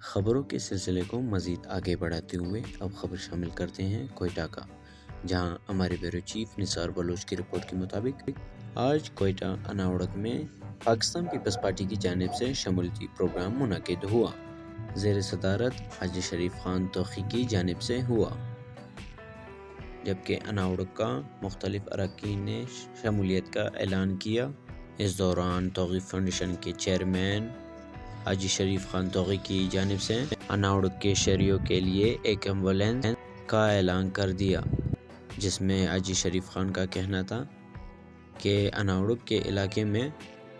खबरों के सिलसिले को मज़ीद आगे बढ़ाते हुए अब खबर शामिल करते हैं कोयटा का, जहां हमारे ब्यूरो चीफ निसार बलोच की रिपोर्ट के मुताबिक आज कोयटा अनावड़क में पाकिस्तान पीपल्स पार्टी की जानिब से शमूलियती प्रोग्राम मुनक़िद हुआ। ज़ेर सदारत हाजी शरीफ खान तोक़ी की जानिब से हुआ, जबकि अनावड़क का मुख्तलिफ अरकान ने शमूलियत का ऐलान किया। इस दौरान तोक़ी फाउंडेशन के चेयरमैन हाजी शरीफ खान तोक़ी की जानिब से अनावड़क के शहरियों के लिए एक एम्बुलेंस का ऐलान कर दिया, जिसमें हाजी शरीफ खान का कहना था कि अनावड़क के इलाके में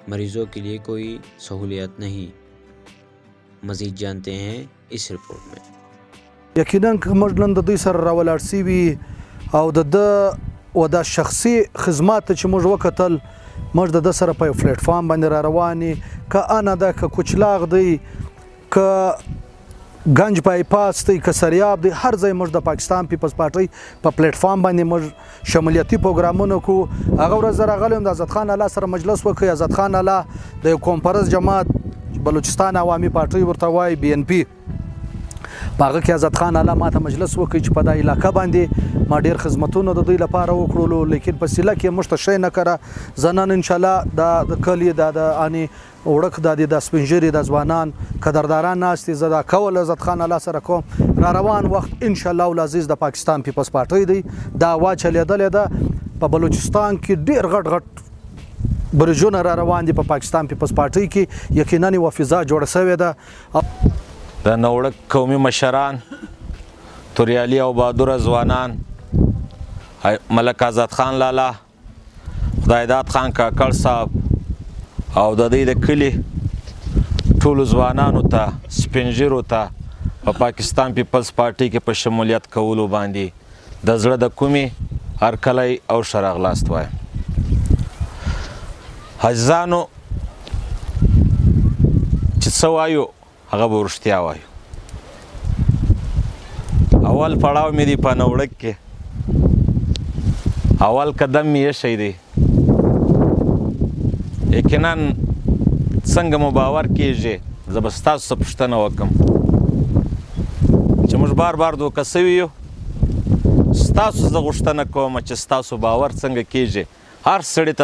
मरीज़ों के लिए कोई सहूलियत नहीं। मज़ीद जानते हैं इस रिपोर्ट में। यकीनन موږ نن د دوی سره راولاړ سوي او د شخصي خدمات چې موږ وکتل، موږ د سره په پلیټ فارم باندې را رواني که انا ده که کوچلاغ دی که گنج بایپاس دی که سریاب دی، هر ځای موږ د پاکستان پیپلز پارټي په پلیټ فارم باندې موږ شمولیتي پروګرامونه کو. هغه ورځ راغلم د آزاد خان الله سره مجلس وکړ. آزاد خان الله د کانفرنس جماعت بلوچستان عوامي پارټي ورته وایي BNP، په هغه کې آزاد خان الله ماته مجلس وکړي چې په دا علاقه باندې ما ډېر خدمتونه د دوی لپاره وکړلو، لیکن په سیله کې موږ ته شی نه کړه. زه نن انشاءالله د کلي د اني وړک د سپینږیري د ځوانان قدردانان ناست دي، زه دا کول آزاد خان الله سره کوم. را روان وخت انشاءالله العزیز د پاکستان پیپلز پارټي دی دا هوا چلېدلې ده. په بلوچستان کې ډېر غټ برجونه را روان دي په پاکستان پیپلز پارټي کې. یقینا یوه فضا جوړه سوې ده. د نوړک قومي مشران، توریالي او بهادره ځوانان، ملک آزاد خان لالا، خدایداد خان کاکړ صاحب او د دوی د کلي ټولو ځوانانو ته، سپینږیرو ته په پاکستان پیپلز پارټي کې په شمولیت کولو باندې د زړه د کومې هرکلی او ښه راغلاست وایم. عزیزانو، چې څه وایو هغه به رښتیا وایو. اول پړاو مې دی په نوړک کې، اول قدم مې ایښی دی. یقینا څنګه مو باور کیږي، زه به ستاسو څه پوښتنه وکړم چې موږ بار بار دوکه سوي یو. ستاسو زه غوښتنه کوم چې ستاسو باور څنګه کیږي. هر سړي ته